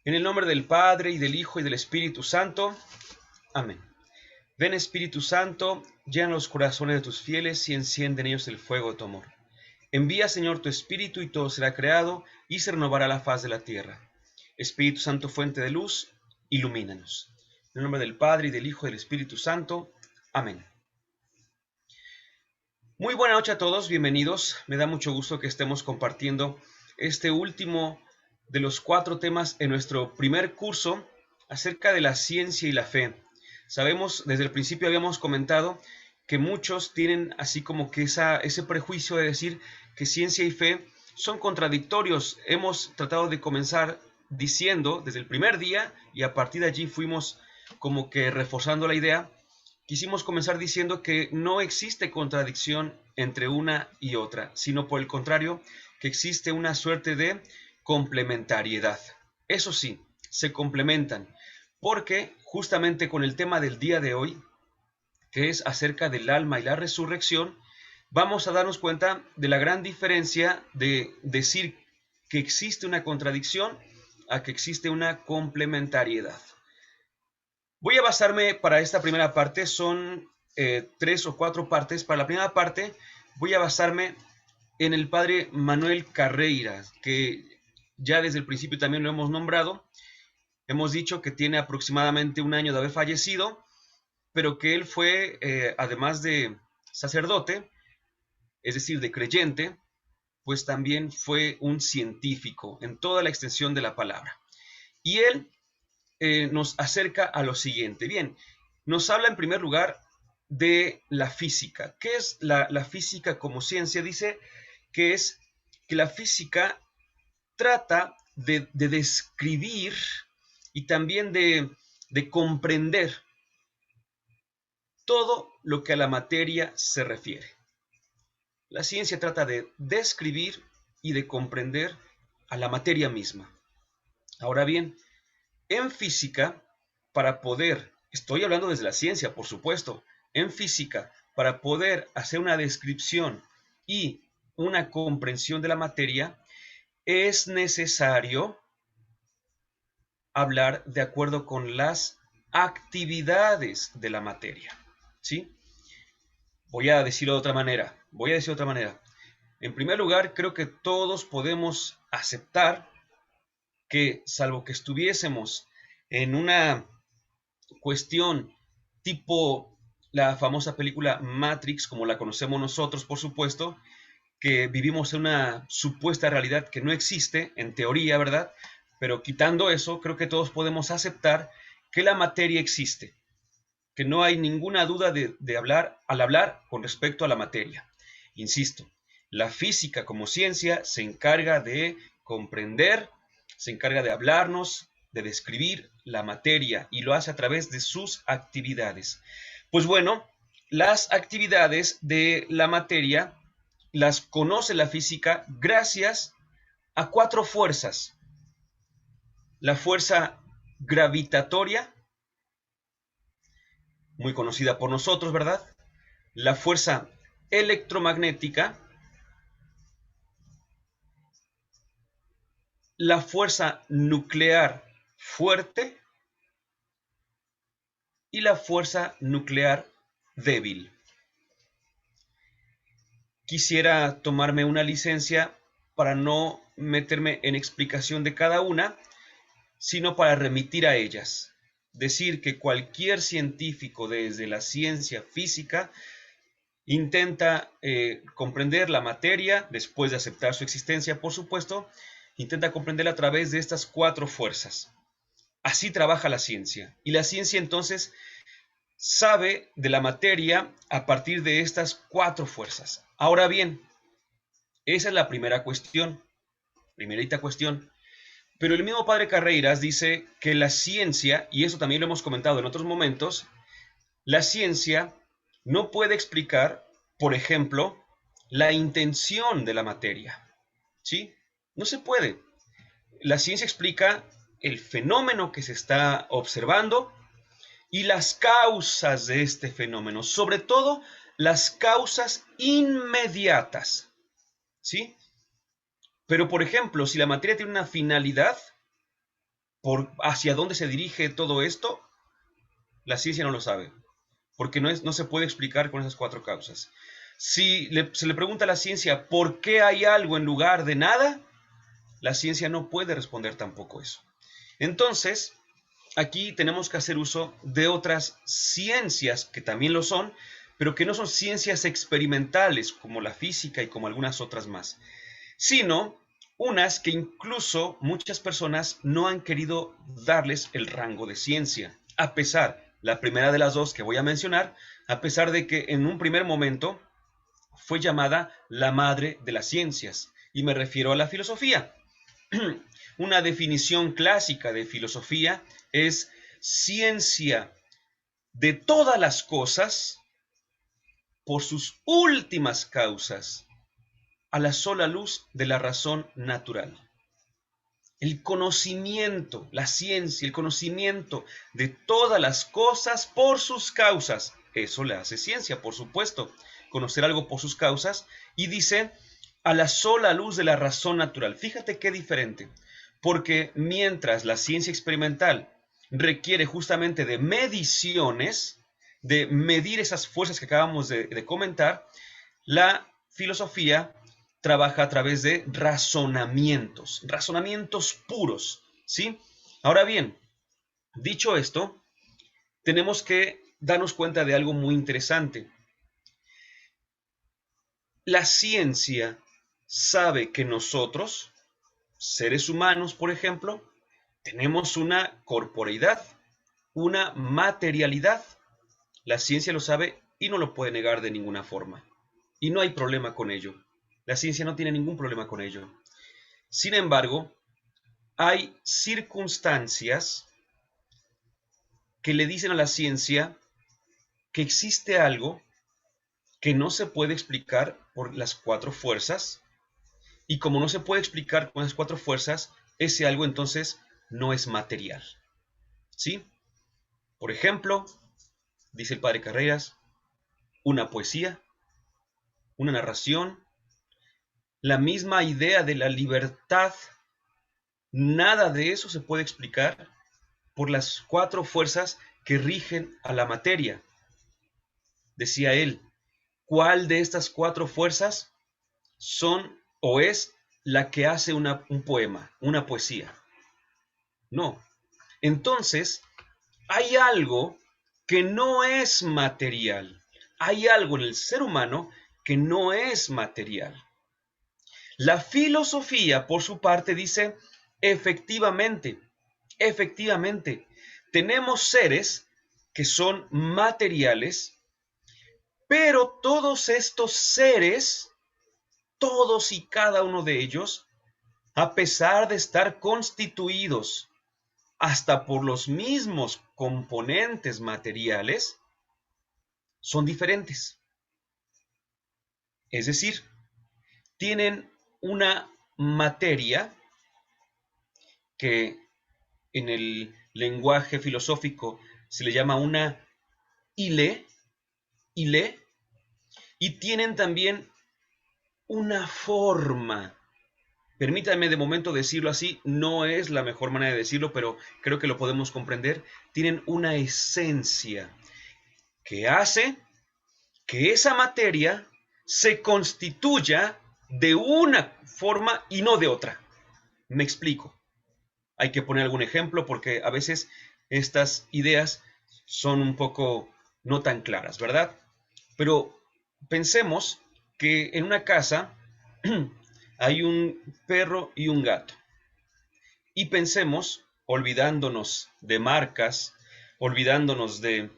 En el nombre del Padre, y del Hijo, y del Espíritu Santo. Amén. Ven, Espíritu Santo, llena los corazones de tus fieles y enciende en ellos el fuego de tu amor. Envía, Señor, tu Espíritu, y todo será creado, y se renovará la faz de la tierra. Espíritu Santo, fuente de luz, ilumínanos. En el nombre del Padre, y del Hijo, y del Espíritu Santo. Amén. Muy buena noche a todos, bienvenidos. Me da mucho gusto que estemos compartiendo este último de los 4 temas en nuestro primer curso acerca de la ciencia y la fe. Sabemos, desde el principio habíamos comentado que muchos tienen así como que ese prejuicio de decir que ciencia y fe son contradictorios. Hemos tratado de comenzar diciendo desde el primer día, y a partir de allí fuimos como que reforzando la idea. Quisimos comenzar diciendo que no existe contradicción entre una y otra, sino por el contrario, que existe una suerte de complementariedad. Eso sí, se complementan, porque justamente con el tema del día de hoy, que es acerca del alma y la resurrección, vamos a darnos cuenta de la gran diferencia de decir que existe una contradicción a que existe una complementariedad. Voy a basarme para esta primera parte, son 3 o 4 partes. Para la primera parte voy a basarme en el padre Manuel Carreira, que ya desde el principio también lo hemos nombrado. Hemos dicho que tiene aproximadamente un año de haber fallecido, pero que él fue, además de sacerdote, es decir, de creyente, pues también fue un científico en toda la extensión de la palabra. Y él nos acerca a lo siguiente. Bien, nos habla en primer lugar de la física. ¿Qué es la física como ciencia? Dice que es que la física trata de describir y también de comprender todo lo que a la materia se refiere. La ciencia trata de describir y de comprender a la materia misma. Ahora bien, en física, para poder, estoy hablando desde la ciencia, por supuesto, en física, para poder hacer una descripción y una comprensión de la materia, es necesario hablar de acuerdo con las actividades de la materia. ¿Sí? Voy a decirlo de otra manera. En primer lugar, creo que todos podemos aceptar que, salvo que estuviésemos en una cuestión tipo la famosa película Matrix, como la conocemos nosotros, por supuesto, que vivimos en una supuesta realidad que no existe, en teoría, ¿verdad? Pero quitando eso, creo que todos podemos aceptar que la materia existe, que no hay ninguna duda de hablar al hablar con respecto a la materia. Insisto, la física como ciencia se encarga de comprender, se encarga de hablarnos, de describir la materia y lo hace a través de sus actividades. Pues bueno, las actividades de la materia las conoce la física gracias a 4 fuerzas. La fuerza gravitatoria, muy conocida por nosotros, ¿verdad? La fuerza electromagnética, la fuerza nuclear fuerte y la fuerza nuclear débil. Quisiera tomarme una licencia para no meterme en explicación de cada una, sino para remitir a ellas. Decir que cualquier científico desde la ciencia física intenta comprender la materia, después de aceptar su existencia, por supuesto, intenta comprenderla a través de estas 4 fuerzas. Así trabaja la ciencia. Y la ciencia entonces sabe de la materia a partir de estas 4 fuerzas. Ahora bien, esa es la primerita cuestión. Pero el mismo padre Carreiras dice que la ciencia, y eso también lo hemos comentado en otros momentos, la ciencia no puede explicar, por ejemplo, la intención de la materia. ¿Sí? No se puede. La ciencia explica el fenómeno que se está observando y las causas de este fenómeno, sobre todo las causas inmediatas. ¿Sí? Pero, por ejemplo, si la materia tiene una finalidad, hacia dónde se dirige todo esto, la ciencia no lo sabe, porque no se puede explicar con esas cuatro causas. Si se le pregunta a la ciencia por qué hay algo en lugar de nada, la ciencia no puede responder tampoco eso. Entonces, aquí tenemos que hacer uso de otras ciencias que también lo son, pero que no son ciencias experimentales como la física y como algunas otras más, sino unas que incluso muchas personas no han querido darles el rango de ciencia, a pesar, la primera de las dos que voy a mencionar, a pesar de que en un primer momento fue llamada la madre de las ciencias, y me refiero a la filosofía. Una definición clásica de filosofía es ciencia de todas las cosas por sus últimas causas, a la sola luz de la razón natural. El conocimiento, la ciencia, el conocimiento de todas las cosas por sus causas. Eso le hace ciencia, por supuesto, conocer algo por sus causas. Y dice, a la sola luz de la razón natural. Fíjate qué diferente, porque mientras la ciencia experimental requiere justamente de mediciones, de medir esas fuerzas que acabamos de comentar, la filosofía trabaja a través de razonamientos puros, ¿sí? Ahora bien, dicho esto, tenemos que darnos cuenta de algo muy interesante. La ciencia sabe que nosotros, seres humanos, por ejemplo, tenemos una corporeidad, una materialidad. La ciencia lo sabe y no lo puede negar de ninguna forma. Y no hay problema con ello. La ciencia no tiene ningún problema con ello. Sin embargo, hay circunstancias que le dicen a la ciencia que existe algo que no se puede explicar por las cuatro fuerzas, y como no se puede explicar con las cuatro fuerzas, ese algo entonces no es material. ¿Sí? Por ejemplo, dice el padre Carreras, una poesía, una narración, la misma idea de la libertad, nada de eso se puede explicar por las cuatro fuerzas que rigen a la materia. Decía él, ¿cuál de estas cuatro fuerzas son o es la que hace un poema, una poesía? No. Entonces, hay algo que no es material. Hay algo en el ser humano que no es material. La filosofía, por su parte, dice, efectivamente, tenemos seres que son materiales, pero todos estos seres, todos y cada uno de ellos, a pesar de estar constituidos hasta por los mismos componentes materiales, son diferentes. Es decir, tienen una materia que en el lenguaje filosófico se le llama una ile, y tienen también una forma. Permítanme de momento decirlo así, no es la mejor manera de decirlo, pero creo que lo podemos comprender. Tienen una esencia que hace que esa materia se constituya de una forma y no de otra. Me explico. Hay que poner algún ejemplo porque a veces estas ideas son un poco no tan claras, ¿verdad? Pero pensemos que en una casa hay un perro y un gato. Y pensemos, olvidándonos de marcas, olvidándonos de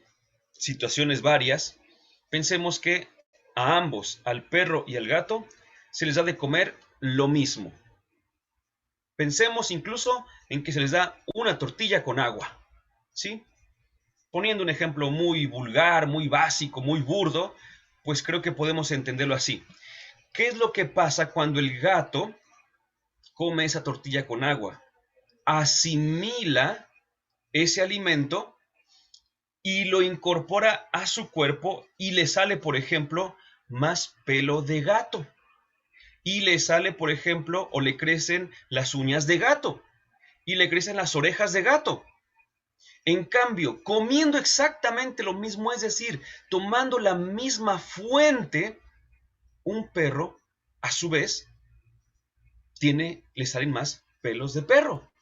situaciones varias, pensemos que a ambos, al perro y al gato, se les da de comer lo mismo. Pensemos incluso en que se les da una tortilla con agua, ¿sí? Poniendo un ejemplo muy vulgar, muy básico, muy burdo, pues creo que podemos entenderlo así. ¿Qué es lo que pasa cuando el gato come esa tortilla con agua? Asimila ese alimento y lo incorpora a su cuerpo y le sale, por ejemplo, más pelo de gato. Y le sale, por ejemplo, o le crecen las uñas de gato. y le crecen las orejas de gato. En cambio, comiendo exactamente lo mismo, es decir, tomando la misma fuente, un perro, a su vez, le salen más pelos de perro,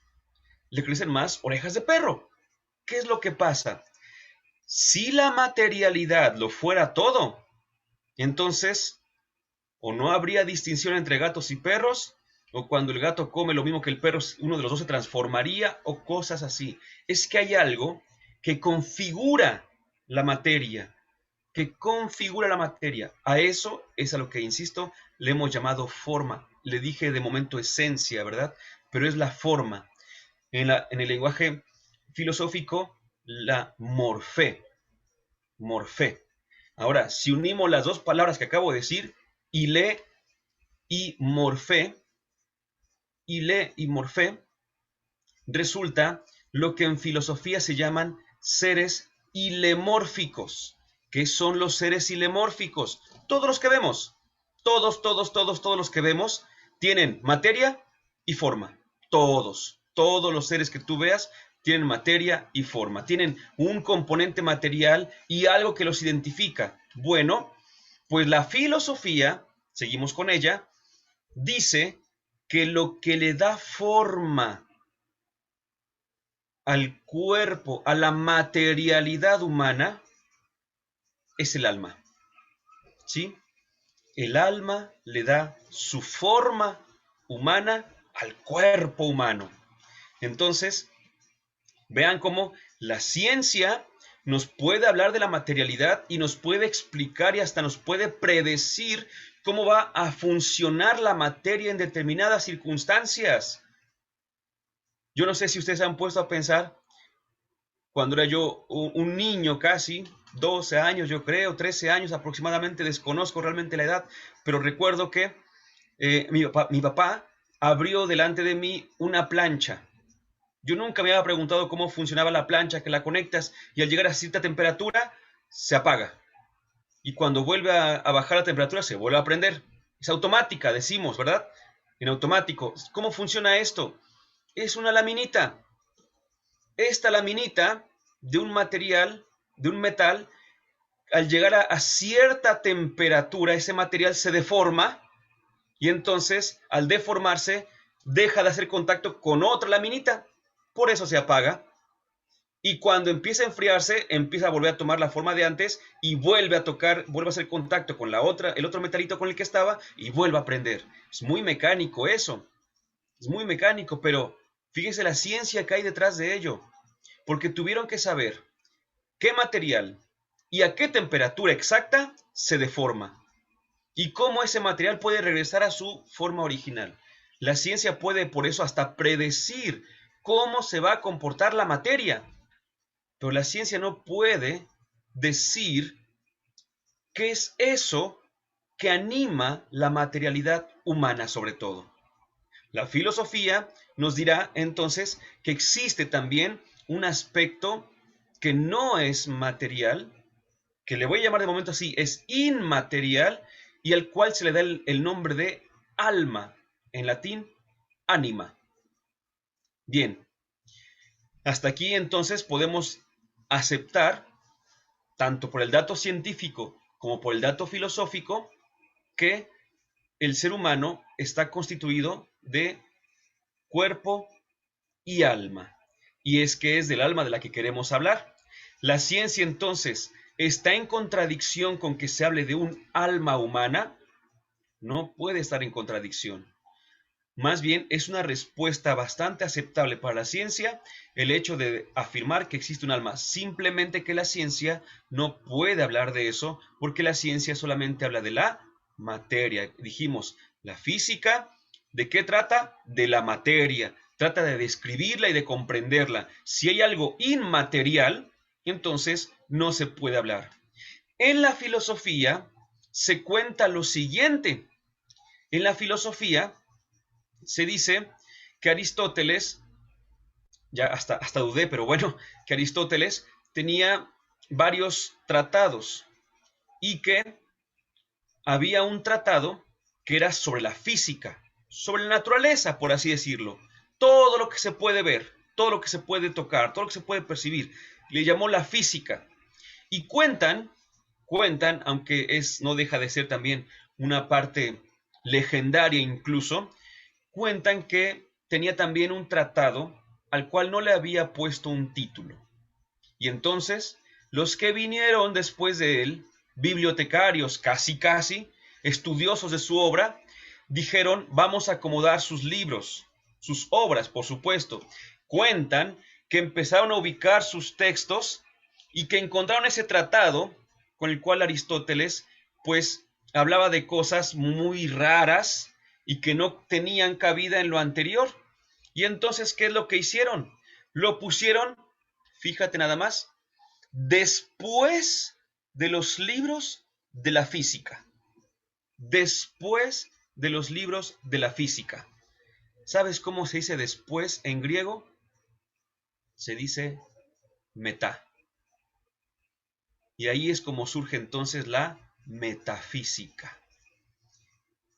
le crecen más orejas de perro. ¿Qué es lo que pasa? Si la materialidad lo fuera todo, entonces o no habría distinción entre gatos y perros, o cuando el gato come lo mismo que el perro, uno de los dos se transformaría, o cosas así. Es que hay algo que configura la materia, A eso es a lo que, insisto, le hemos llamado forma. Le dije de momento esencia, ¿verdad? Pero es la forma. En el lenguaje filosófico, la morfé. Ahora, si unimos las dos palabras que acabo de decir, ile y morfé, resulta lo que en filosofía se llaman seres ilemórficos. ¿Qué son los seres ilemórficos? Todos los que vemos, todos los que vemos tienen materia y forma. Todos los seres que tú veas tienen materia y forma. Tienen un componente material y algo que los identifica. Bueno, pues la filosofía, seguimos con ella, dice que lo que le da forma al cuerpo, a la materialidad humana, es el alma. ¿Sí? El alma le da su forma humana al cuerpo humano. Entonces, vean cómo la ciencia nos puede hablar de la materialidad y nos puede explicar y hasta nos puede predecir cómo va a funcionar la materia en determinadas circunstancias. Yo no sé si ustedes se han puesto a pensar, cuando era yo un niño casi, 12 años yo creo, 13 años aproximadamente, desconozco realmente la edad, pero recuerdo que mi papá abrió delante de mí una plancha. Yo nunca me había preguntado cómo funcionaba la plancha, que la conectas y al llegar a cierta temperatura se apaga. Y cuando vuelve a bajar la temperatura se vuelve a prender. Es automática, decimos, ¿verdad? En automático. ¿Cómo funciona esto? Es una laminita. Esta laminita de un material, de un metal, al llegar a cierta temperatura, ese material se deforma y entonces, al deformarse, deja de hacer contacto con otra laminita. Por eso se apaga. Y cuando empieza a enfriarse, empieza a volver a tomar la forma de antes y vuelve a hacer contacto con el otro metalito con el que estaba y vuelve a prender. Es muy mecánico eso. Es muy mecánico, pero fíjense la ciencia que hay detrás de ello. Porque tuvieron que saber qué material y a qué temperatura exacta se deforma y cómo ese material puede regresar a su forma original. La ciencia puede por eso hasta predecir cómo se va a comportar la materia, pero la ciencia no puede decir qué es eso que anima la materialidad humana sobre todo. La filosofía nos dirá entonces que existe también un aspecto que no es material, que le voy a llamar de momento así, es inmaterial, y al cual se le da el nombre de alma, en latín, ánima. Bien, hasta aquí entonces podemos aceptar, tanto por el dato científico como por el dato filosófico, que el ser humano está constituido de cuerpo y alma. Y es que es del alma de la que queremos hablar. La ciencia entonces está en contradicción con que se hable de un alma humana. No puede estar en contradicción. Más bien es una respuesta bastante aceptable para la ciencia el hecho de afirmar que existe un alma. Simplemente que la ciencia no puede hablar de eso porque la ciencia solamente habla de la materia. Dijimos, la física, ¿de qué trata? De la materia. Trata de describirla y de comprenderla. Si hay algo inmaterial, entonces no se puede hablar. En la filosofía se cuenta lo siguiente. En la filosofía se dice que Aristóteles, ya hasta dudé, pero bueno, que Aristóteles tenía varios tratados y que había un tratado que era sobre la física, sobre la naturaleza, por así decirlo. todo lo que se puede ver, todo lo que se puede tocar, todo lo que se puede percibir. Le llamó la física. Y cuentan, aunque no deja de ser también una parte legendaria incluso, cuentan que tenía también un tratado al cual no le había puesto un título. Y entonces, los que vinieron después de él, bibliotecarios casi, estudiosos de su obra, dijeron, vamos a acomodar sus libros, sus obras, por supuesto. Cuentan que empezaron a ubicar sus textos y que encontraron ese tratado con el cual Aristóteles, pues, hablaba de cosas muy raras y que no tenían cabida en lo anterior. Y entonces, ¿qué es lo que hicieron? Lo pusieron, fíjate nada más, después de los libros de la física. Después de los libros de la física. ¿Sabes cómo se dice después en griego? Se dice metá. Y ahí es como surge entonces la metafísica.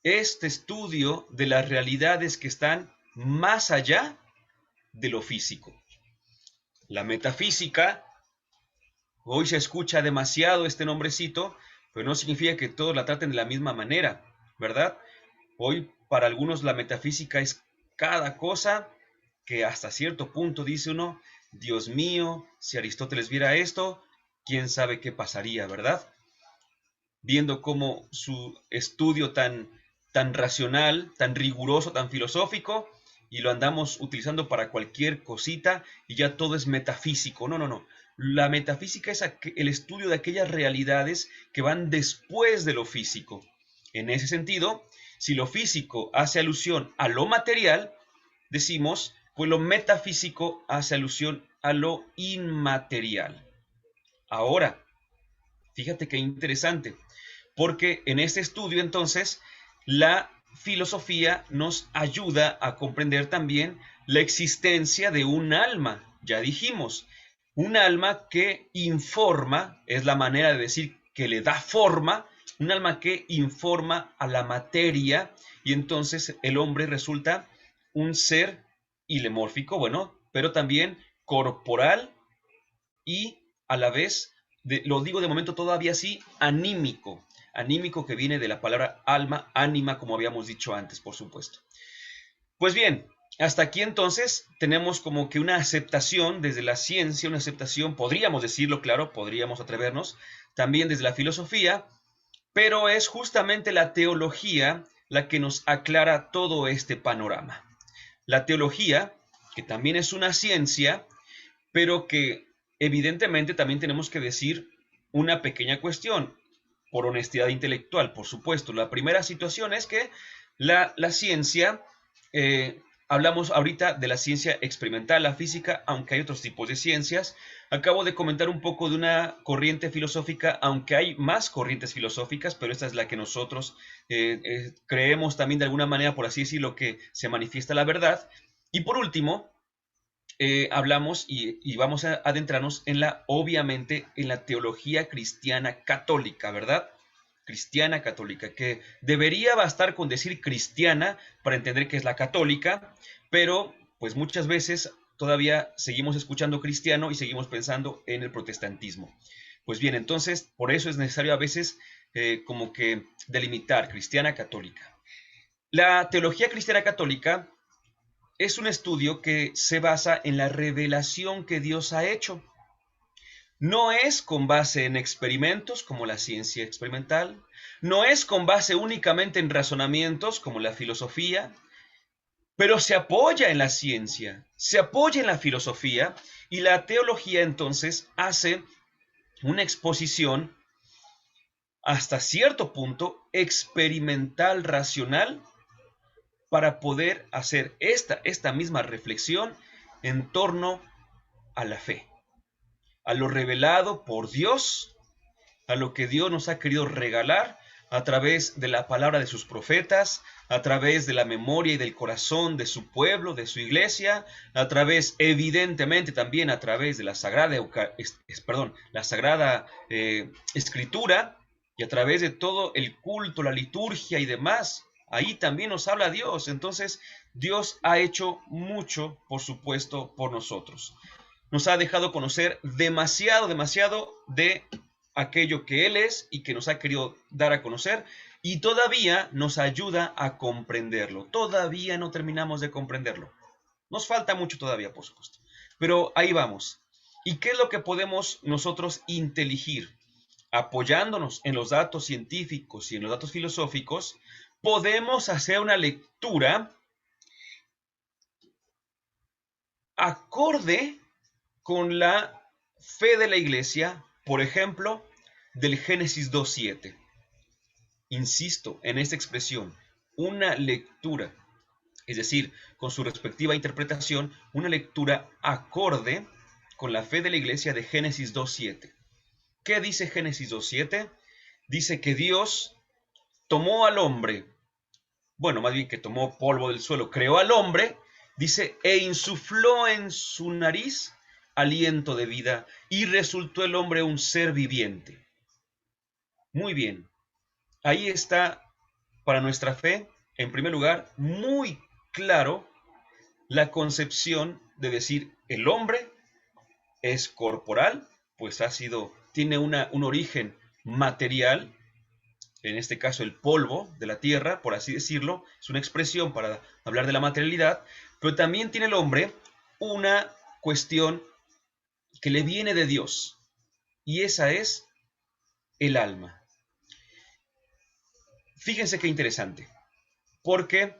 Este estudio de las realidades que están más allá de lo físico. La metafísica, hoy se escucha demasiado este nombrecito, pero no significa que todos la traten de la misma manera, ¿verdad? Hoy para algunos la metafísica es cada cosa que hasta cierto punto dice uno, Dios mío, si Aristóteles viera esto, quién sabe qué pasaría, ¿verdad? Viendo cómo su estudio tan racional, tan riguroso, tan filosófico, y lo andamos utilizando para cualquier cosita y ya todo es metafísico. No. La metafísica es el estudio de aquellas realidades que van después de lo físico. En ese sentido, si lo físico hace alusión a lo material, decimos, pues lo metafísico hace alusión a lo inmaterial. Ahora, fíjate qué interesante, porque en este estudio entonces la filosofía nos ayuda a comprender también la existencia de un alma. Ya dijimos, un alma que informa, es la manera de decir que le da forma, un alma que informa a la materia y entonces el hombre resulta un ser ilemórfico, bueno, pero también corporal y a la vez, lo digo de momento todavía así, anímico. Anímico que viene de la palabra alma, ánima, como habíamos dicho antes, por supuesto. Pues bien, hasta aquí entonces tenemos como que una aceptación desde la ciencia, una aceptación, podríamos decirlo, claro, podríamos atrevernos, también desde la filosofía, pero es justamente la teología la que nos aclara todo este panorama. La teología, que también es una ciencia, pero que evidentemente también tenemos que decir una pequeña cuestión, por honestidad intelectual, por supuesto. La primera situación es que la ciencia, hablamos ahorita de la ciencia experimental, la física, aunque hay otros tipos de ciencias. Acabo de comentar un poco de una corriente filosófica, aunque hay más corrientes filosóficas, pero esta es la que nosotros creemos también de alguna manera, por así decirlo, que se manifiesta la verdad. Y por último, hablamos y vamos a adentrarnos obviamente, en la teología cristiana católica, ¿verdad? Cristiana católica, que debería bastar con decir cristiana para entender que es la católica, pero pues muchas veces todavía seguimos escuchando cristiano y seguimos pensando en el protestantismo. Pues bien, entonces por eso es necesario a veces como que delimitar cristiana católica. La teología cristiana católica es un estudio que se basa en la revelación que Dios ha hecho. No es con base en experimentos como la ciencia experimental, no es con base únicamente en razonamientos como la filosofía, pero se apoya en la ciencia, se apoya en la filosofía y la teología entonces hace una exposición hasta cierto punto experimental, racional, para poder hacer esta misma reflexión en torno a la fe, a lo revelado por Dios, a lo que Dios nos ha querido regalar a través de la palabra de sus profetas, a través de la memoria y del corazón de su pueblo, de su iglesia, a través, evidentemente, también a través de la Sagrada, la Sagrada Escritura y a través de todo el culto, la liturgia y demás. Ahí también nos habla Dios. Entonces, Dios ha hecho mucho, por supuesto, por nosotros. Nos ha dejado conocer demasiado, demasiado de aquello que Él es y que nos ha querido dar a conocer, y todavía nos ayuda a comprenderlo. Todavía no terminamos de comprenderlo. Nos falta mucho todavía, por supuesto. Pero ahí vamos. ¿Y qué es lo que podemos nosotros inteligir? Apoyándonos en los datos científicos y en los datos filosóficos, podemos hacer una lectura acorde con la fe de la Iglesia, por ejemplo, del Génesis 2:7. Insisto en esta expresión, una lectura, es decir, con su respectiva interpretación, una lectura acorde con la fe de la Iglesia de Génesis 2:7. ¿Qué dice Génesis 2:7? Dice que Dios tomó al hombre, bueno, más bien que tomó polvo del suelo, creó al hombre, dice, e insufló en su nariz aliento de vida, y resultó el hombre un ser viviente. Muy bien, ahí está para nuestra fe, en primer lugar, muy claro la concepción de decir el hombre es corporal, pues tiene un origen material, en este caso el polvo de la tierra, por así decirlo, es una expresión para hablar de la materialidad, pero también tiene el hombre una cuestión que le viene de Dios, y esa es el alma. Fíjense qué interesante, porque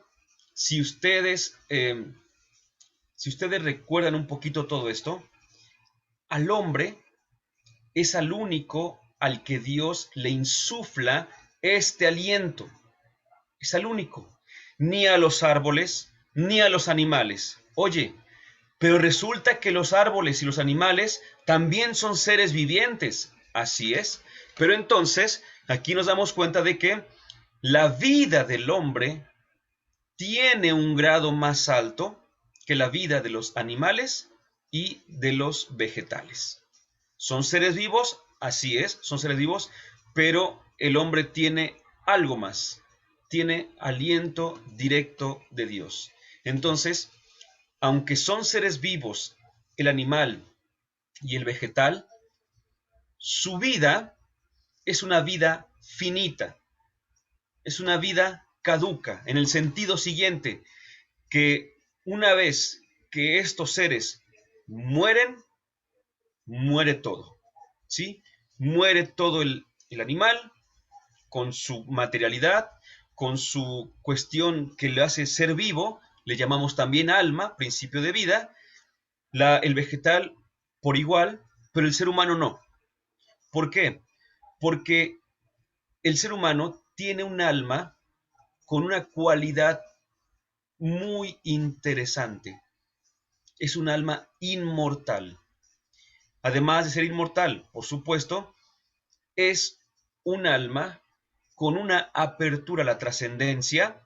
si ustedes, si ustedes recuerdan un poquito todo esto, al hombre es al único al que Dios le insufla este aliento. Es al único. Ni a los árboles, ni a los animales. Oye, pero resulta que los árboles y los animales también son seres vivientes. Así es. Pero entonces, aquí nos damos cuenta de que la vida del hombre tiene un grado más alto que la vida de los animales y de los vegetales. Son seres vivos, así es, son seres vivos, pero el hombre tiene algo más, tiene aliento directo de Dios. Entonces, aunque son seres vivos, el animal y el vegetal, su vida es una vida finita, es una vida caduca, en el sentido siguiente, que una vez que estos seres mueren, muere todo, ¿sí? Muere todo el animal con su materialidad, con su cuestión que le hace ser vivo, le llamamos también alma, principio de vida, el vegetal por igual, pero el ser humano no. ¿Por qué? Porque el ser humano tiene un alma con una cualidad muy interesante. Es un alma inmortal. Además de ser inmortal, por supuesto, es un alma con una apertura a la trascendencia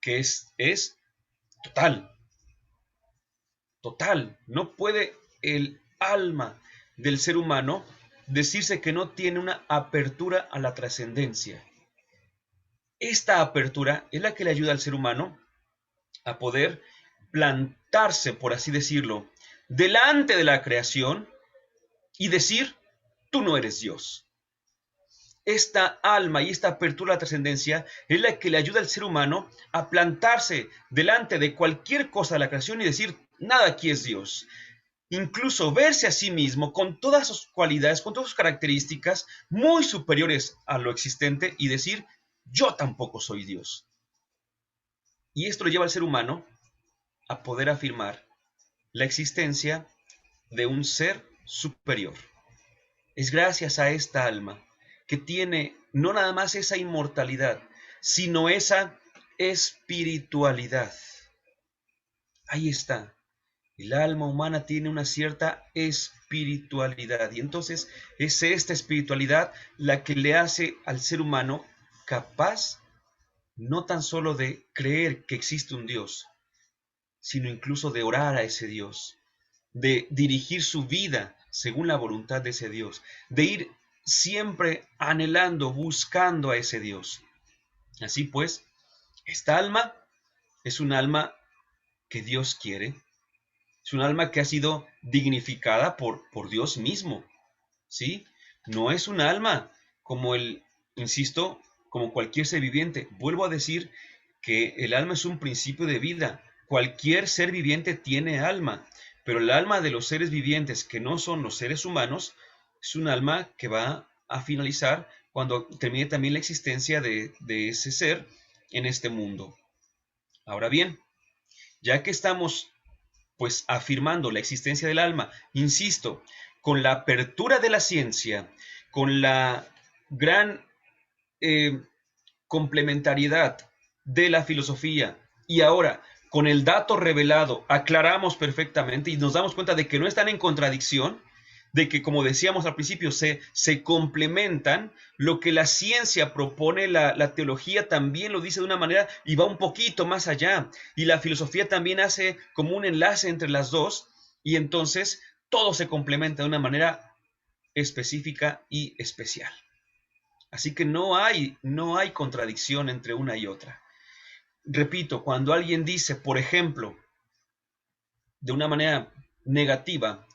que es total, total. No puede el alma del ser humano decirse que no tiene una apertura a la trascendencia. Esta apertura es la que le ayuda al ser humano a poder plantarse, por así decirlo, delante de la creación y decir, tú no eres Dios. Esta alma y esta apertura a la trascendencia es la que le ayuda al ser humano a plantarse delante de cualquier cosa de la creación y decir, nada aquí es Dios. Incluso verse a sí mismo con todas sus cualidades, con todas sus características muy superiores a lo existente y decir, yo tampoco soy Dios. Y esto lo lleva al ser humano a poder afirmar la existencia de un ser superior. Es gracias a esta alma que tiene no nada más esa inmortalidad, sino esa espiritualidad. Ahí está. El alma humana tiene una cierta espiritualidad y entonces es esta espiritualidad la que le hace al ser humano capaz no tan solo de creer que existe un Dios, sino incluso de orar a ese Dios, de dirigir su vida según la voluntad de ese Dios, de ir siempre anhelando, buscando a ese Dios. Así pues, esta alma es un alma que Dios quiere, es un alma que ha sido dignificada por Dios mismo, ¿sí? No es un alma como insisto, como cualquier ser viviente. Vuelvo a decir que el alma es un principio de vida. Cualquier ser viviente tiene alma, pero el alma de los seres vivientes que no son los seres humanos es un alma que va a finalizar cuando termine también la existencia de ese ser en este mundo. Ahora bien, ya que estamos pues afirmando la existencia del alma, insisto, con la apertura de la ciencia, con la gran eh, complementariedad de la filosofía y ahora con el dato revelado aclaramos perfectamente y nos damos cuenta de que no están en contradicción, de que como decíamos al principio se complementan, lo que la ciencia propone, la teología también lo dice de una manera y va un poquito más allá y la filosofía también hace como un enlace entre las dos y entonces todo se complementa de una manera específica y especial. Así que no hay contradicción entre una y otra. Repito, cuando alguien dice, por ejemplo, de una manera negativa,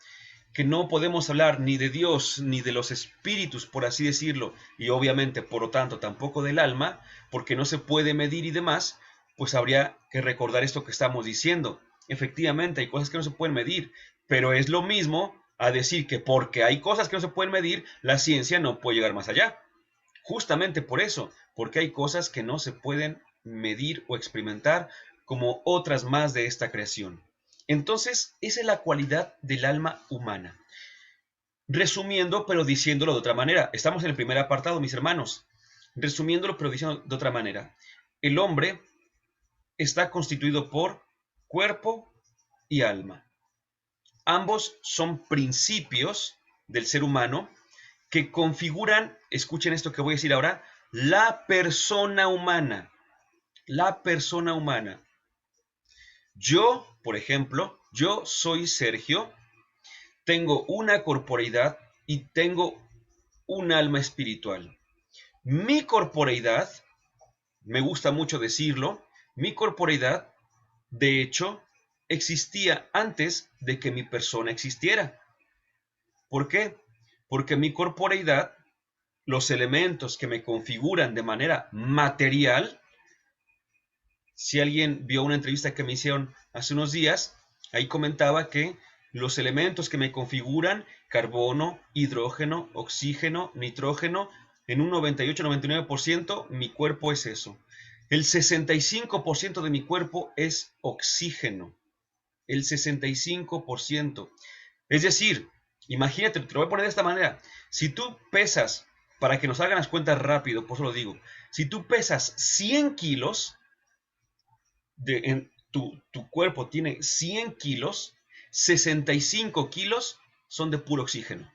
que no podemos hablar ni de Dios ni de los espíritus, por así decirlo, y obviamente, por lo tanto, tampoco del alma, porque no se puede medir y demás, pues habría que recordar esto que estamos diciendo. Efectivamente, hay cosas que no se pueden medir, pero es lo mismo a decir que porque hay cosas que no se pueden medir, la ciencia no puede llegar más allá. Justamente por eso, porque hay cosas que no se pueden medir o experimentar como otras más de esta creación. Entonces, esa es la cualidad del alma humana. Resumiendo, pero diciéndolo de otra manera. Estamos en el primer apartado, mis hermanos. Resumiéndolo, pero diciéndolo de otra manera. El hombre está constituido por cuerpo y alma. Ambos son principios del ser humano que configuran, escuchen esto que voy a decir ahora, la persona humana. La persona humana. Yo, por ejemplo, yo soy Sergio, tengo una corporeidad y tengo un alma espiritual. Mi corporeidad, me gusta mucho decirlo, mi corporeidad, de hecho, existía antes de que mi persona existiera. ¿Por qué? Porque mi corporeidad, los elementos que me configuran de manera material, si alguien vio una entrevista que me hicieron hace unos días, ahí comentaba que los elementos que me configuran, carbono, hidrógeno, oxígeno, nitrógeno, en un 98-99% mi cuerpo es eso. El 65% de mi cuerpo es oxígeno. El 65%. Es decir, imagínate, te lo voy a poner de esta manera. Si tú pesas, para que nos hagan las cuentas rápido, por eso lo digo, si tú pesas 100 kilos, tu cuerpo tiene 100 kilos, 65 kilos son de puro oxígeno.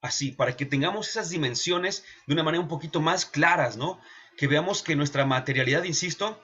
Así, para que tengamos esas dimensiones de una manera un poquito más claras, ¿no? Que veamos que nuestra materialidad, insisto,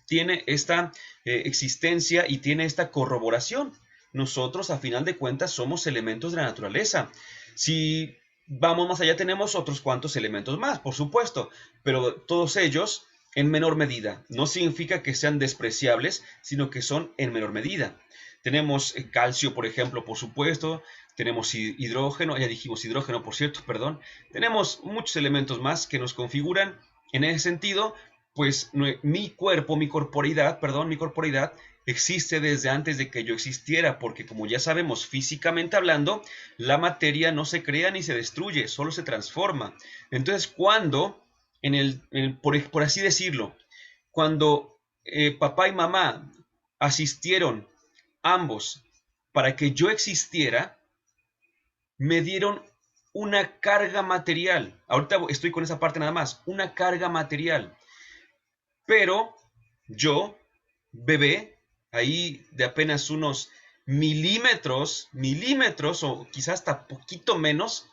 tiene esta existencia y tiene esta corroboración. Nosotros, a final de cuentas, somos elementos de la naturaleza. Si vamos más allá, tenemos otros cuantos elementos más, por supuesto, pero todos ellos en menor medida. No significa que sean despreciables, sino que son en menor medida. Tenemos calcio, por ejemplo, por supuesto, tenemos hidrógeno, ya dijimos hidrógeno, por cierto, perdón. Tenemos muchos elementos más que nos configuran en ese sentido, pues mi cuerpo, mi corporeidad existe desde antes de que yo existiera, porque como ya sabemos físicamente hablando, la materia no se crea ni se destruye, solo se transforma. Entonces, cuando, por así decirlo, cuando papá y mamá asistieron ambos para que yo existiera, me dieron una carga material. Ahorita estoy con esa parte nada más, una carga material. Pero yo, bebé, ahí de apenas unos milímetros o quizás hasta poquito menos,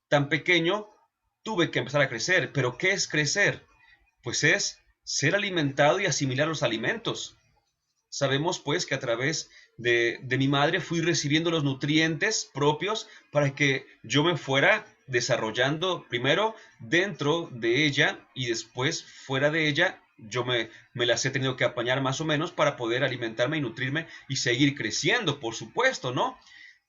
tan pequeño, tuve que empezar a crecer. ¿Pero qué es crecer? Pues es ser alimentado y asimilar los alimentos. Sabemos pues que a través de mi madre fui recibiendo los nutrientes propios para que yo me fuera desarrollando primero dentro de ella y después fuera de ella yo me las he tenido que apañar más o menos para poder alimentarme y nutrirme y seguir creciendo, por supuesto, ¿no?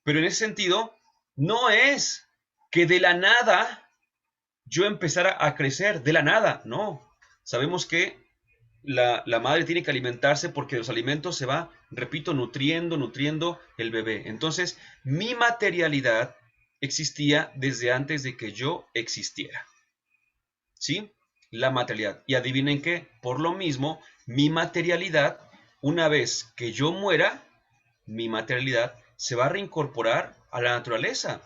Pero en ese sentido, no es que de la nada yo empezara a crecer, de la nada, no. Sabemos que la madre tiene que alimentarse porque los alimentos se va, repito, nutriendo el bebé. Entonces, mi materialidad existía desde antes de que yo existiera. ¿Sí? La materialidad. Y adivinen qué, por lo mismo, mi materialidad, una vez que yo muera, mi materialidad se va a reincorporar a la naturaleza.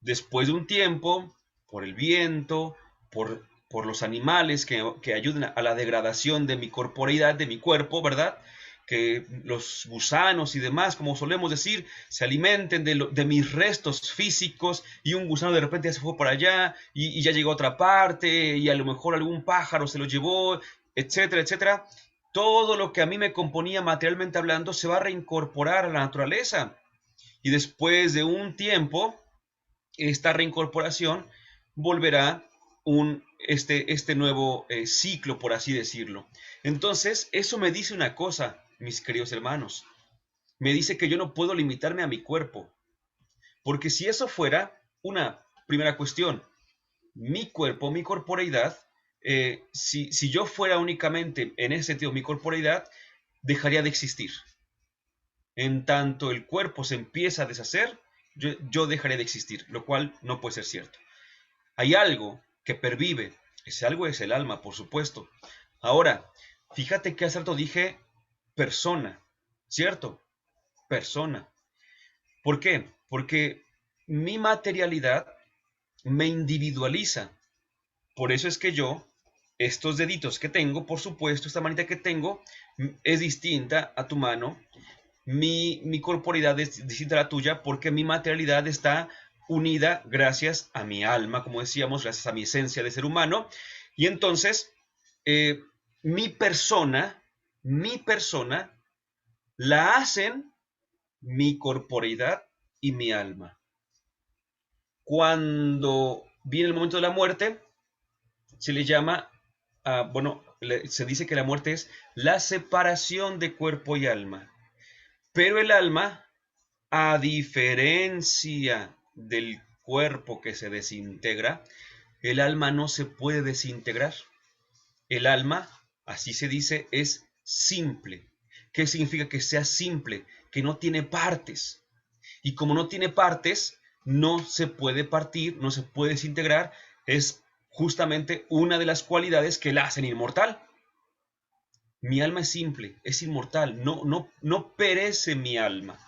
Después de un tiempo, por el viento, por los animales que ayudan a la degradación de mi corporeidad, de mi cuerpo, ¿verdad? Que los gusanos y demás, como solemos decir, se alimenten de mis restos físicos y un gusano de repente ya se fue por allá y ya llegó a otra parte y a lo mejor algún pájaro se lo llevó, etcétera, etcétera. Todo lo que a mí me componía materialmente hablando se va a reincorporar a la naturaleza. Y después de un tiempo, esta reincorporación volverá este nuevo ciclo, por así decirlo. Entonces, eso me dice una cosa, mis queridos hermanos. Me dice que yo no puedo limitarme a mi cuerpo. Porque si eso fuera una primera cuestión, mi cuerpo, mi corporeidad, si yo fuera únicamente en ese sentido mi corporeidad, dejaría de existir. En tanto el cuerpo se empieza a deshacer, yo dejaré de existir, lo cual no puede ser cierto. Hay algo que pervive, ese algo es el alma, por supuesto. Ahora, fíjate que hace rato dije persona, ¿cierto? Persona. ¿Por qué? Porque mi materialidad me individualiza. Por eso es que yo, estos deditos que tengo, por supuesto, esta manita que tengo, es distinta a tu mano. Mi corporidad es distinta a la tuya porque mi materialidad está unida gracias a mi alma, como decíamos, gracias a mi esencia de ser humano. Y entonces, eh, mi persona, la hacen mi corporeidad y mi alma. Cuando viene el momento de la muerte, se le llama, se dice que la muerte es la separación de cuerpo y alma. Pero el alma, a diferencia del cuerpo que se desintegra, el alma no se puede desintegrar. El alma, así se dice, es simple. ¿Qué significa que sea simple? Que no tiene partes. Y como no tiene partes, no se puede partir, no se puede desintegrar. Es justamente una de las cualidades que la hacen inmortal. Mi alma es simple, es inmortal, no perece mi alma.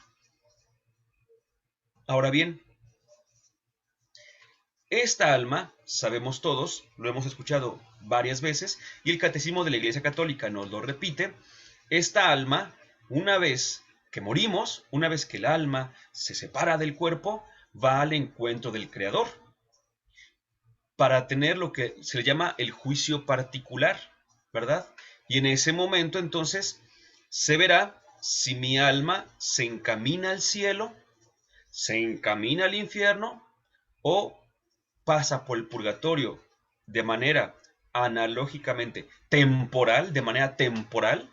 Ahora bien, esta alma, sabemos todos, lo hemos escuchado varias veces, y el Catecismo de la Iglesia Católica nos lo repite, esta alma, una vez que morimos, una vez que el alma se separa del cuerpo, va al encuentro del Creador, para tener lo que se le llama el juicio particular, ¿verdad? Y en ese momento entonces se verá si mi alma se encamina al cielo, se encamina al infierno o pasa por el purgatorio de manera analógicamente temporal, de manera temporal,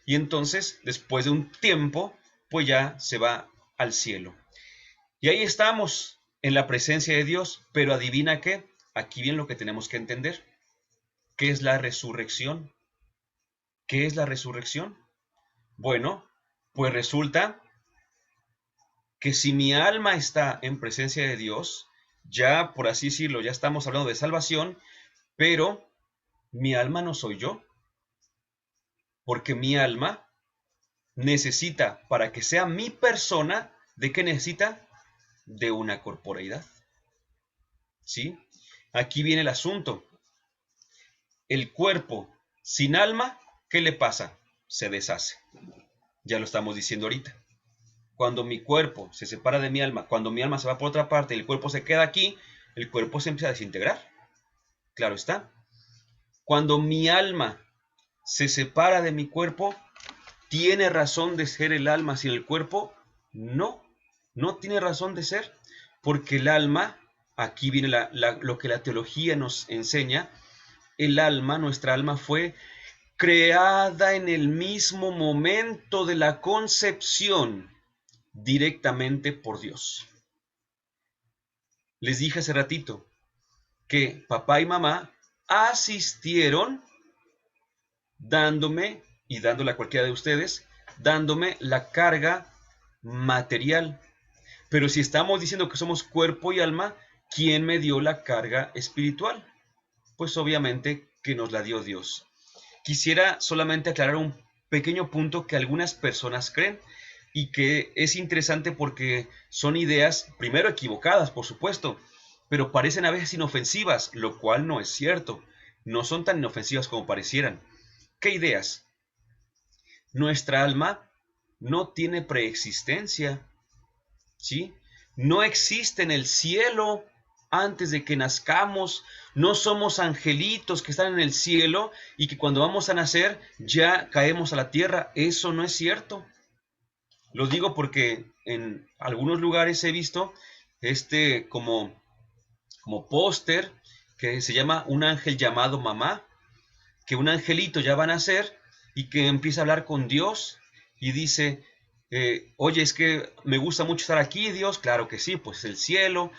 y entonces después de un tiempo, pues ya se va al cielo. Y ahí estamos en la presencia de Dios, pero adivina qué, aquí viene lo que tenemos que entender. ¿Qué es la resurrección? ¿Qué es la resurrección? Bueno, pues resulta que si mi alma está en presencia de Dios, ya por así decirlo, ya estamos hablando de salvación, pero mi alma no soy yo, porque mi alma necesita, para que sea mi persona, ¿de qué necesita? De una corporeidad. ¿Sí? Aquí viene el asunto. El cuerpo sin alma, ¿qué le pasa? Se deshace. Ya lo estamos diciendo ahorita. Cuando mi cuerpo se separa de mi alma, cuando mi alma se va por otra parte y el cuerpo se queda aquí, el cuerpo se empieza a desintegrar. Claro está. Cuando mi alma se separa de mi cuerpo, ¿tiene razón de ser el alma sin el cuerpo? No, no tiene razón de ser, porque el alma, aquí viene lo que la teología nos enseña, el alma, nuestra alma fue creada en el mismo momento de la concepción directamente por Dios. Les dije hace ratito que papá y mamá asistieron dándome, y dándole a cualquiera de ustedes, dándome la carga material. Pero si estamos diciendo que somos cuerpo y alma, ¿quién me dio la carga espiritual? Pues obviamente que nos la dio Dios. Quisiera solamente aclarar un pequeño punto que algunas personas creen y que es interesante porque son ideas, primero equivocadas, por supuesto, pero parecen a veces inofensivas, lo cual no es cierto. No son tan inofensivas como parecieran. ¿Qué ideas? Nuestra alma no tiene preexistencia, ¿sí? No existe en el cielo antes de que nazcamos. No somos angelitos que están en el cielo y que cuando vamos a nacer ya caemos a la tierra. Eso no es cierto. Lo digo porque en algunos lugares he visto como póster que se llama Un ángel llamado mamá, que un angelito ya va a nacer y que empieza a hablar con Dios y dice, oye, es que me gusta mucho estar aquí, Dios. Claro que sí, pues el cielo.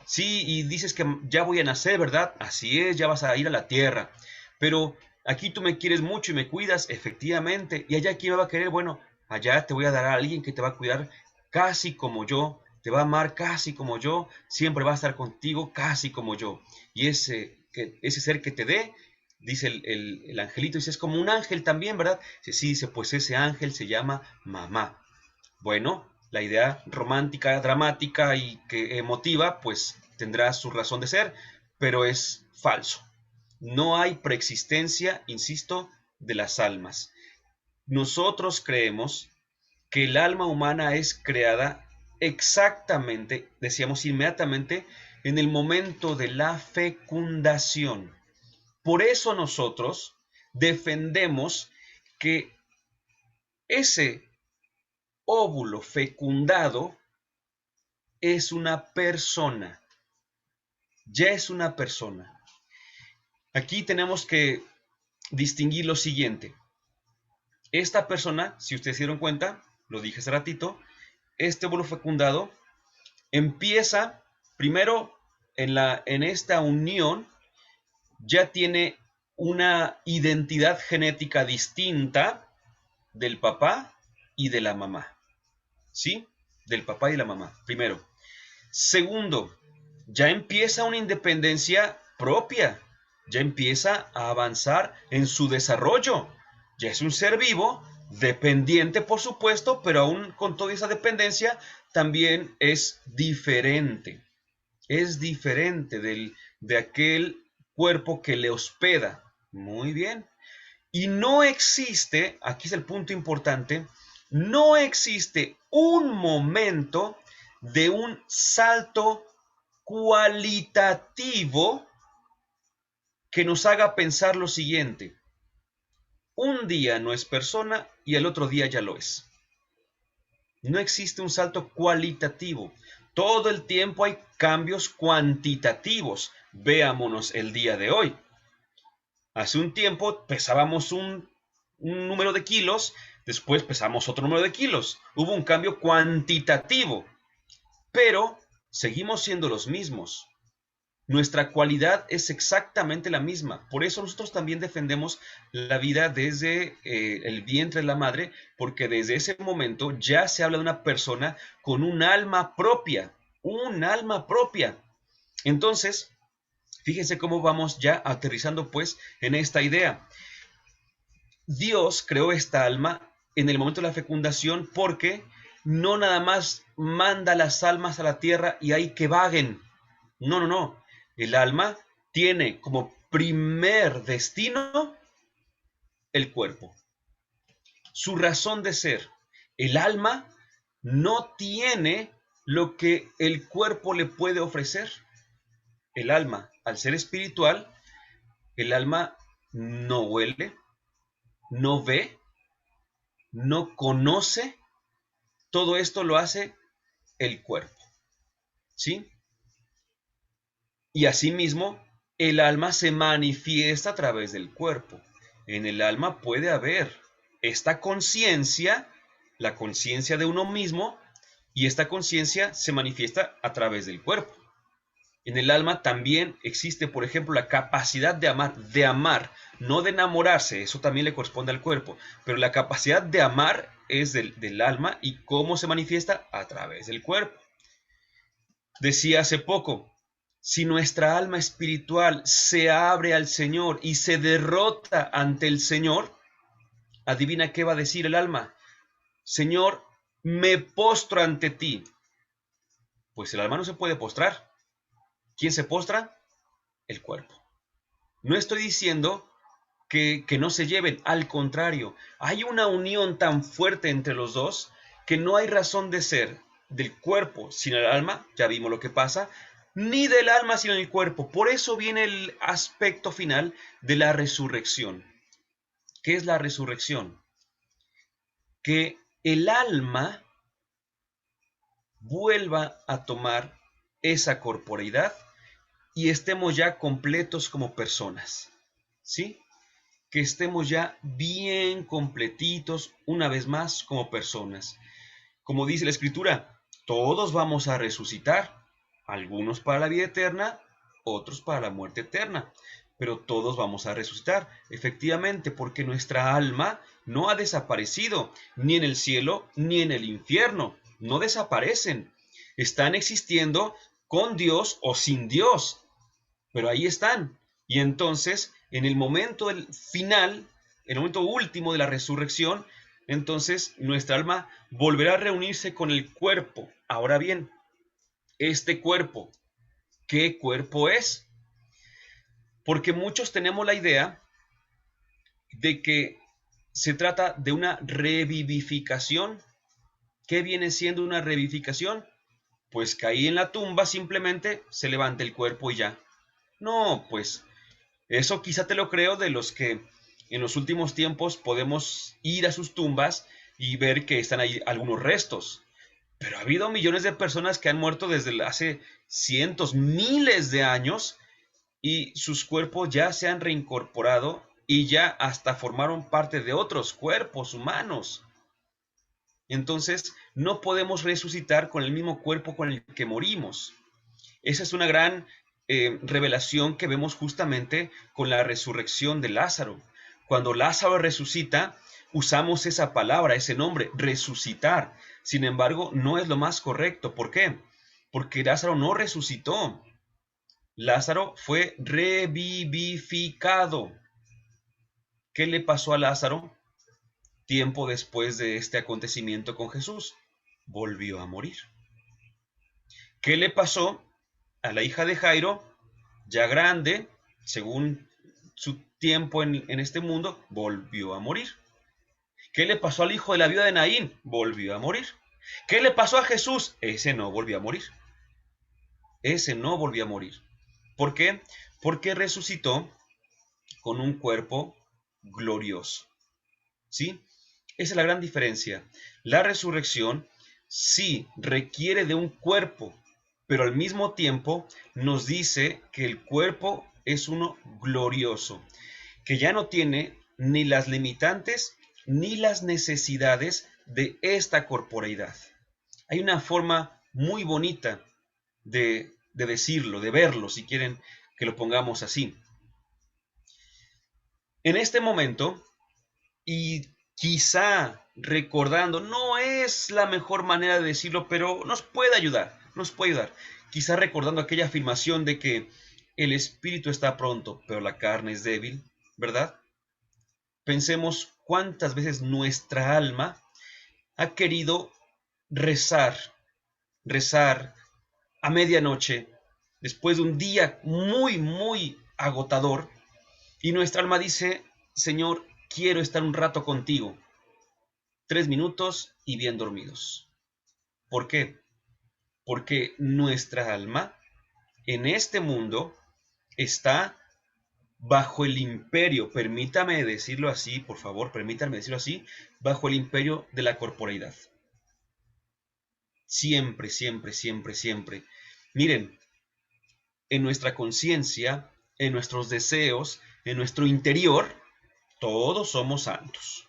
Sí, y dices que ya voy a nacer, ¿verdad? Así es, ya vas a ir a la tierra. Pero aquí tú me quieres mucho y me cuidas, efectivamente. ¿Y allá quién me va a querer? Bueno, allá te voy a dar a alguien que te va a cuidar casi como yo, te va a amar casi como yo, siempre va a estar contigo casi como yo. Y ese ser que te dé, dice el angelito, dice, es como un ángel también, ¿verdad? Dice, sí, dice, pues ese ángel se llama mamá. Bueno, la idea romántica, dramática y que emotiva, pues tendrá su razón de ser, pero es falso. No hay preexistencia, insisto, de las almas. Nosotros creemos que el alma humana es creada exactamente, decíamos inmediatamente, en el momento de la fecundación. Por eso nosotros defendemos que ese óvulo fecundado es una persona, ya es una persona. Aquí tenemos que distinguir lo siguiente. Esta persona, si ustedes se dieron cuenta, lo dije hace ratito, este óvulo fecundado empieza primero en esta unión, ya tiene una identidad genética distinta del papá y de la mamá. ¿Sí? Del papá y de la mamá, primero. Segundo, ya empieza una independencia propia, ya empieza a avanzar en su desarrollo. Ya es un ser vivo, dependiente por supuesto, pero aún con toda esa dependencia también es diferente. Es diferente de aquel cuerpo que le hospeda. Muy bien. Y no existe, aquí es el punto importante, no existe un momento de un salto cualitativo que nos haga pensar lo siguiente. Un día no es persona y el otro día ya lo es. No existe un salto cualitativo. Todo el tiempo hay cambios cuantitativos. Veámonos el día de hoy. Hace un tiempo pesábamos un número de kilos, después pesamos otro número de kilos. Hubo un cambio cuantitativo, pero seguimos siendo los mismos. Nuestra cualidad es exactamente la misma. Por eso nosotros también defendemos la vida desde el vientre de la madre, porque desde ese momento ya se habla de una persona con un alma propia, un alma propia. Entonces, fíjense cómo vamos ya aterrizando pues en esta idea. Dios creó esta alma en el momento de la fecundación porque no nada más manda las almas a la tierra y hay que vaguen. No, no, no. El alma tiene como primer destino el cuerpo. Su razón de ser. El alma no tiene lo que el cuerpo le puede ofrecer. El alma, al ser espiritual, el alma no huele, no ve, no conoce. Todo esto lo hace el cuerpo, ¿sí? Y asimismo, el alma se manifiesta a través del cuerpo. En el alma puede haber esta conciencia, la conciencia de uno mismo, y esta conciencia se manifiesta a través del cuerpo. En el alma también existe, por ejemplo, la capacidad de amar, no de enamorarse, eso también le corresponde al cuerpo, pero la capacidad de amar es del alma y cómo se manifiesta a través del cuerpo. Decía hace poco, si nuestra alma espiritual se abre al Señor y se derrota ante el Señor, adivina qué va a decir el alma. Señor, me postro ante ti. Pues el alma no se puede postrar. ¿Quién se postra? El cuerpo. No estoy diciendo que no se lleven, al contrario, hay una unión tan fuerte entre los dos que no hay razón de ser del cuerpo sin el alma, ya vimos lo que pasa, ni del alma sin el cuerpo. Por eso viene el aspecto final de la resurrección. ¿Qué es la resurrección? Que el alma vuelva a tomar esa corporeidad y estemos ya completos como personas, ¿sí? Que estemos ya bien completitos una vez más como personas. Como dice la Escritura, todos vamos a resucitar, algunos para la vida eterna, otros para la muerte eterna, pero todos vamos a resucitar, efectivamente, porque nuestra alma no ha desaparecido, ni en el cielo ni en el infierno, no desaparecen, están existiendo con Dios o sin Dios, pero ahí están. Y entonces, en el momento del final, en el momento último de la resurrección, entonces nuestra alma volverá a reunirse con el cuerpo. Ahora bien, este cuerpo, ¿qué cuerpo es? Porque muchos tenemos la idea de que se trata de una revivificación. ¿Qué viene siendo una revivificación? Pues que ahí en la tumba simplemente se levanta el cuerpo y ya. No, pues eso quizá te lo creo de los que en los últimos tiempos podemos ir a sus tumbas y ver que están ahí algunos restos. Pero ha habido millones de personas que han muerto desde hace cientos, miles de años y sus cuerpos ya se han reincorporado y ya hasta formaron parte de otros cuerpos humanos. Entonces, no podemos resucitar con el mismo cuerpo con el que morimos. Esa es una gran revelación que vemos justamente con la resurrección de Lázaro. Cuando Lázaro resucita, usamos esa palabra, ese nombre, resucitar. Sin embargo, no es lo más correcto. ¿Por qué? Porque Lázaro no resucitó. Lázaro fue revivificado. ¿Qué le pasó a Lázaro tiempo después de este acontecimiento con Jesús? Volvió a morir. ¿Qué le pasó a la hija de Jairo, ya grande, según su tiempo en este mundo, volvió a morir? ¿Qué le pasó al hijo de la viuda de Naín? Volvió a morir. ¿Qué le pasó a Jesús? Ese no volvió a morir. Ese no volvió a morir. ¿Por qué? Porque resucitó con un cuerpo glorioso. ¿Sí? Esa es la gran diferencia. La resurrección sí requiere de un cuerpo, pero al mismo tiempo nos dice que el cuerpo es uno glorioso, que ya no tiene ni las limitantes ni las necesidades de esta corporeidad. Hay una forma muy bonita de decirlo, de verlo, si quieren que lo pongamos así. En este momento, y quizá recordando, no es la mejor manera de decirlo, pero nos puede ayudar, nos puede ayudar. Quizá recordando aquella afirmación de que el espíritu está pronto, pero la carne es débil, ¿verdad? Pensemos cuántas veces nuestra alma ha querido rezar, rezar a medianoche, después de un día muy, muy agotador, y nuestra alma dice, Señor, quiero estar un rato contigo. 3 minutos y bien dormidos. ¿Por qué? Porque nuestra alma en este mundo está bajo el imperio, permítame decirlo así, por favor, permítanme decirlo así, bajo el imperio de la corporeidad. Siempre, siempre, siempre, siempre. Miren, en nuestra conciencia en nuestros deseos, en nuestro interior, todos somos santos.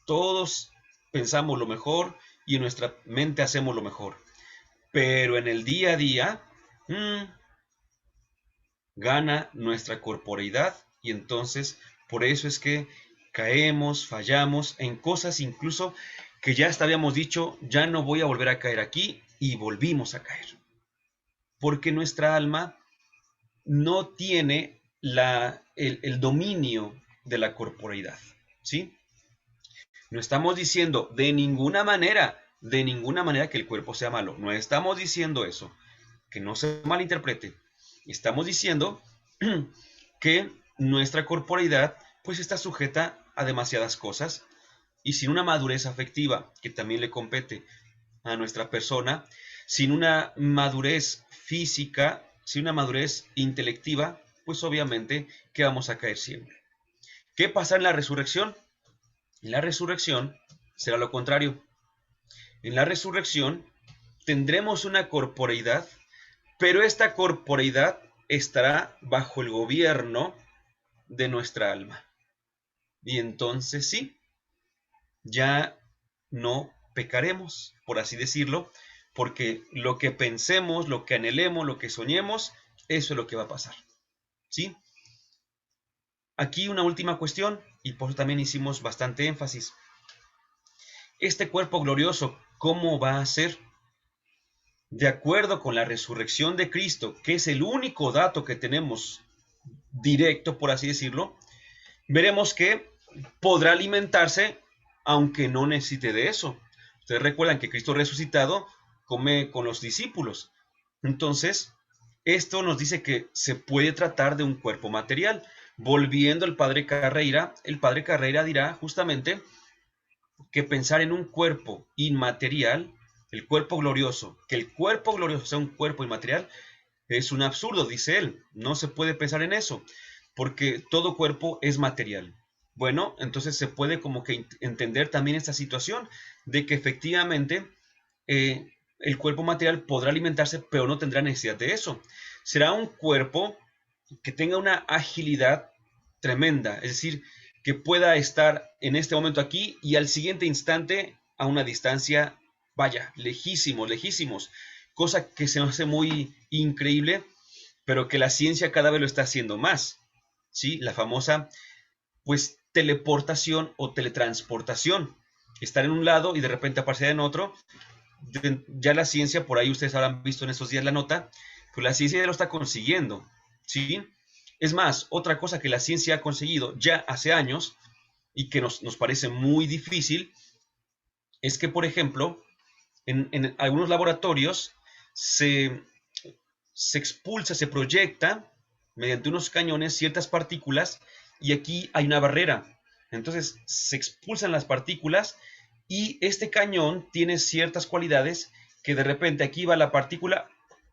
Todos pensamos lo mejor y en nuestra mente hacemos lo mejor. Pero en el día a día, gana nuestra corporeidad y entonces por eso es que caemos, fallamos en cosas incluso que ya hasta habíamos dicho, ya no voy a volver a caer aquí y volvimos a caer. Porque nuestra alma no tiene el dominio de la corporeidad, ¿sí? No estamos diciendo de ninguna manera que el cuerpo sea malo. No estamos diciendo eso, que no se malinterprete. Estamos diciendo que nuestra corporeidad pues está sujeta a demasiadas cosas y sin una madurez afectiva que también le compete a nuestra persona, sin una madurez física, sin una madurez intelectiva, pues obviamente que vamos a caer siempre. ¿Qué pasa en la resurrección? En la resurrección será lo contrario. En la resurrección tendremos una corporeidad, pero esta corporeidad estará bajo el gobierno de nuestra alma. Y entonces sí, ya no pecaremos, por así decirlo, porque lo que pensemos, lo que anhelemos, lo que soñemos, eso es lo que va a pasar. ¿Sí? Aquí una última cuestión, y por eso también hicimos bastante énfasis. Este cuerpo glorioso, ¿cómo va a ser? De acuerdo con la resurrección de Cristo, que es el único dato que tenemos directo, por así decirlo, veremos que podrá alimentarse aunque no necesite de eso. Ustedes recuerdan que Cristo resucitado come con los discípulos. Entonces, esto nos dice que se puede tratar de un cuerpo material. Volviendo al Padre Carreira, el Padre Carreira dirá justamente que pensar en un cuerpo inmaterial, el cuerpo glorioso, que el cuerpo glorioso sea un cuerpo inmaterial, es un absurdo, dice él. No se puede pensar en eso, porque todo cuerpo es material. Bueno, entonces se puede como que entender también esta situación de que efectivamente el cuerpo material podrá alimentarse, pero no tendrá necesidad de eso. Será un cuerpo que tenga una agilidad tremenda, es decir, que pueda estar en este momento aquí y al siguiente instante a una distancia, vaya, lejísimos, lejísimos, cosa que se nos hace muy increíble, pero que la ciencia cada vez lo está haciendo más, ¿sí? La famosa, pues, teleportación o teletransportación, estar en un lado y de repente aparecer en otro. Ya la ciencia, por ahí ustedes habrán visto en estos días la nota, pues la ciencia ya lo está consiguiendo, ¿sí? Es más, otra cosa que la ciencia ha conseguido ya hace años y que nos parece muy difícil, es que, por ejemplo, en algunos laboratorios se expulsa, se proyecta mediante unos cañones ciertas partículas y aquí hay una barrera. Entonces se expulsan las partículas y este cañón tiene ciertas cualidades que de repente aquí va la partícula,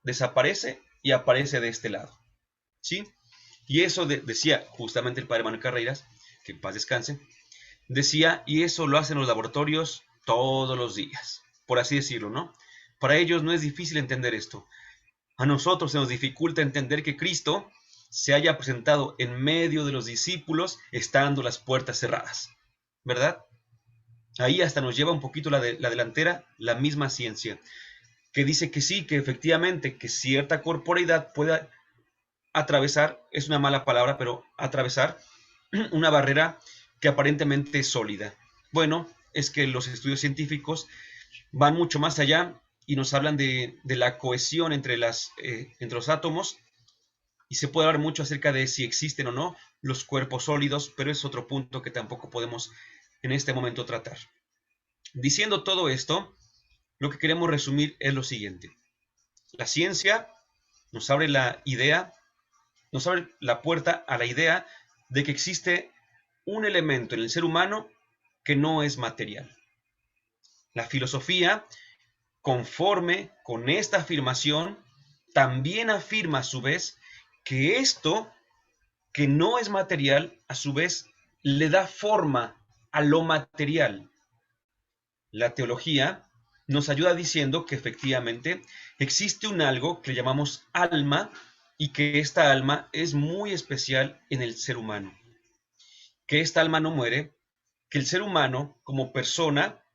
desaparece y aparece de este lado. ¿Sí? Y eso decía justamente el padre Manuel Carreiras, que en paz descanse, decía, y eso lo hacen los laboratorios todos los días, por así decirlo, ¿no? Para ellos no es difícil entender esto. A nosotros se nos dificulta entender que Cristo se haya presentado en medio de los discípulos estando las puertas cerradas, ¿verdad? Ahí hasta nos lleva un poquito la delantera la misma ciencia, que dice que sí, que efectivamente, que cierta corporeidad pueda atravesar, es una mala palabra, pero atravesar una barrera que aparentemente es sólida. Bueno, es que los estudios científicos van mucho más allá y nos hablan de la cohesión entre los átomos y se puede hablar mucho acerca de si existen o no los cuerpos sólidos, pero es otro punto que tampoco podemos en este momento tratar. Diciendo todo esto, lo que queremos resumir es lo siguiente. La ciencia nos abre la idea, nos abre la puerta a la idea de que existe un elemento en el ser humano que no es material. La filosofía, conforme con esta afirmación, también afirma a su vez que esto, que no es material, a su vez le da forma a lo material. La teología nos ayuda diciendo que efectivamente existe un algo que llamamos alma y que esta alma es muy especial en el ser humano, que esta alma no muere, que el ser humano como persona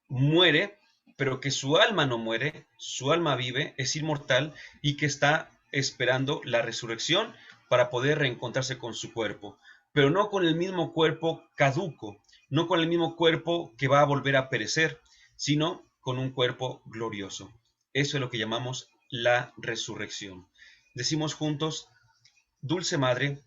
muere, pero que su alma no muere, su alma vive, es inmortal y que está esperando la resurrección para poder reencontrarse con su cuerpo, pero no con el mismo cuerpo caduco, no con el mismo cuerpo que va a volver a perecer, sino con un cuerpo glorioso. Eso es lo que llamamos la resurrección. Decimos juntos: Dulce Madre,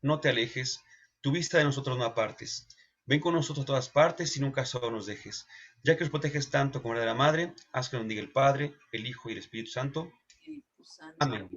no te alejes, tu vista de nosotros no apartes. Ven con nosotros a todas partes y nunca solo nos dejes. Ya que nos proteges tanto como la de la Madre, haz que nos diga el Padre, el Hijo y el Espíritu Santo. Espíritu Santo. Amén.